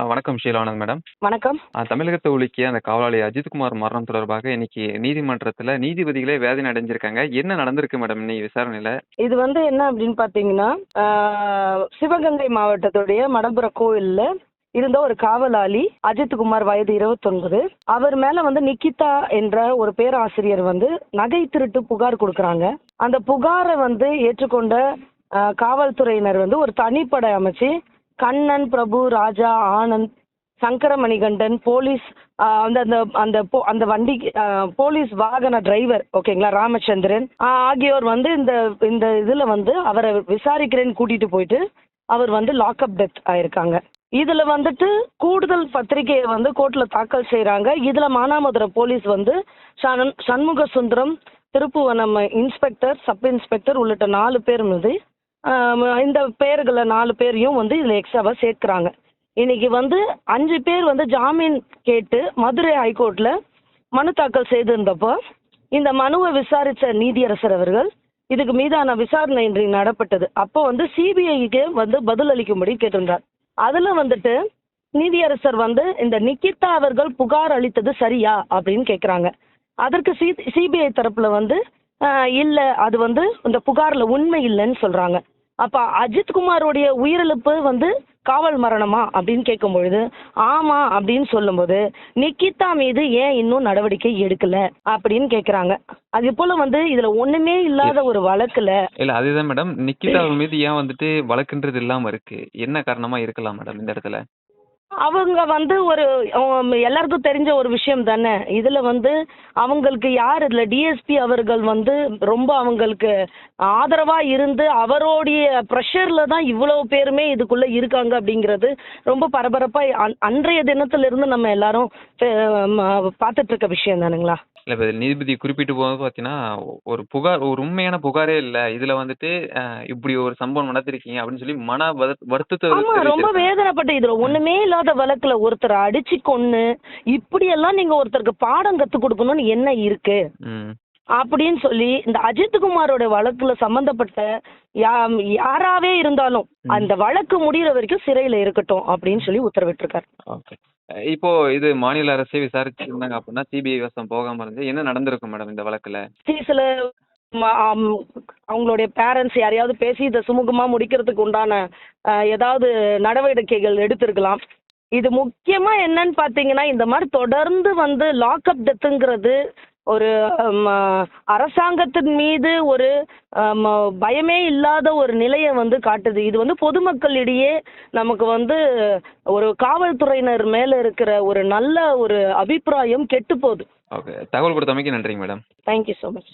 வணக்கம் ஷீலானந்த் மேடம். வணக்கம். தமிழகத்தை உலுக்கிய அந்த காவலாளி அஜித்குமார் மரணம் தொடர்பாக இன்னைக்கு நீதிமன்றத்துல நீதிபதிகளே வேதனை அடைஞ்சிருக்காங்க. என்ன நடந்திருக்கு மேடம் இன்னைக்கு விசாரணையில? இது என்ன அப்படின்னு பார்த்தீங்கன்னா, சிவகங்கை மாவட்டத்துடைய மடப்புற கோவில்ல இருந்த ஒரு காவலாளி அஜித்குமார், வயது 29. அவர் மேல நிக்கிதா என்ற ஒரு பேராசிரியர் நகை திருட்டு புகார் கொடுக்குறாங்க. அந்த புகாரை ஏற்றுக்கொண்ட காவல்துறையினர் ஒரு தனிப்படை அமைச்சு கண்ணன், பிரபு, ராஜா, ஆனந்த், சங்கரமணிகண்டன், போலீஸ் அந்த அந்த அந்த அந்த வண்டி போலீஸ் வாகன டிரைவர் ஓகேங்களா, ராமச்சந்திரன் ஆகியோர் இந்த இந்த இதுல அவரை விசாரிக்கிறேன்னு கூட்டிட்டு போயிட்டு அவர் லாக்அப் டெத் ஆயிருக்காங்க. இதுல கூடுதல் பத்திரிகையை கோர்ட்ல தாக்கல் செய்யறாங்க. இதுல Manamadurai police Shanmuga Sundaram, Thiruppuvanam inspector, sub inspector உள்ளிட்ட 4 பேர் மீது இந்த பேர்களை 4 பேரையும் இதுல எக்ஸ்ட்ராவா சேர்க்கிறாங்க. இன்னைக்கு 5 பேர் ஜாமீன் கேட்டு மதுரை ஹைகோர்ட்ல மனு தாக்கல் செய்திருந்தப்போ இந்த மனுவை விசாரிச்ச நீதியரசர் அவர்கள் இதுக்கு மீதான விசாரணை இன்றி நடப்பட்டது. அப்போ சிபிஐக்கு பதில் அளிக்கும்படி கேட்டிருந்தார். அதுல நீதியரசர் இந்த நிக்கிதா அவர்கள் புகார் அளித்தது சரியா அப்படின்னு கேட்குறாங்க. அதற்கு சிபிஐ தரப்புல இல்ல, அது இந்த புகார்ல உண்மை இல்லைன்னு சொல்றாங்க. அப்ப அஜித்குமாரோடைய உயிரிழப்பு காவல் மரணமா அப்படின்னு கேட்கும் பொழுது ஆமா அப்படின்னு சொல்லும்போது நிக்கிதா மீது ஏன் இன்னும் நடவடிக்கை எடுக்கல அப்படின்னு கேக்குறாங்க. அது போல இதுல ஒண்ணுமே இல்லாத ஒரு வழக்குல இல்ல அதுதான் மேடம், நிக்கிதா மீது ஏன் வழக்குன்றது இல்லாம இருக்கு, என்ன காரணமா இருக்கலாம் மேடம் இந்த இடத்துல? அவங்க ஒரு எல்லாருக்கும் தெரிஞ்ச ஒரு விஷயம் தானே. இதுல அவங்களுக்கு யார் இதுல டிஎஸ்பி அவர்கள் ரொம்ப அவங்களுக்கு ஆதரவா இருந்து அவருடைய ப்ரெஷர்ல தான் இவ்வளவு பேருமே இதுக்குள்ள இருக்காங்க அப்படிங்கிறது ரொம்ப பரபரப்பா அன்றைய தினத்துல இருந்து நம்ம எல்லாரும் பார்த்துட்டு இருக்க விஷயம் தானுங்களா. இல்ல இப்ப நீதிபதி குறிப்பிட்டு போது பாத்தீங்கன்னா, ஒரு புகார், ஒரு உண்மையான புகாரே இல்ல, இதுல இப்படி ஒரு சம்பவம் நடத்திருக்கீங்க அப்படின்னு சொல்லி மன வருத்தத்தை ரொம்ப வேதனைப்பட்டு, இதுல ஒண்ணுமே இல்லாத வழக்குல ஒருத்தரை அடிச்சு கொன்னு இப்படி எல்லாம் நீங்க ஒருத்தருக்கு பாடம் கத்து கொடுக்கணும்னு என்ன இருக்கு அப்படின்னு சொல்லி இந்த அஜித்குமாரோட வழக்குல சம்பந்தப்பட்ட யாராவே இருந்தாலும் அந்த வழக்கு முடிகிற வரைக்கும் சிறையில இருக்கட்டும் அப்படின்னு சொல்லி உத்தரவிட்டிருக்காரு. இப்போ இது மாநில அரசே விசாரிச்சிருந்தாங்க அப்படின்னா சிபிஐ வசம் போகாம இருந்து என்ன நடந்திருக்கும் மேடம் இந்த வழக்குல? சில அவங்களுடைய பேரண்ட்ஸ் யாரையாவது பேசி இதை சுமூகமா முடிக்கிறதுக்கு உண்டான ஏதாவது நடவடிக்கைகள் எடுத்திருக்கலாம். இது முக்கியமா என்னன்னு பாத்தீங்கன்னா, இந்த மாதிரி தொடர்ந்து லாக்அப் டெத்துங்கிறது ஒரு அரசாங்கத்தின் மீது ஒரு பயமே இல்லாத ஒரு நிலையை காட்டுது. இது பொதுமக்களிடையே நமக்கு ஒரு காவல்துறையினர் மேல இருக்கிற ஒரு நல்ல ஒரு அபிப்பிராயம் கெட்டு போகுது. ஓகே, தகவல் கொடுத்தமைக்கு நன்றிங்க மேடம். Thank you so much.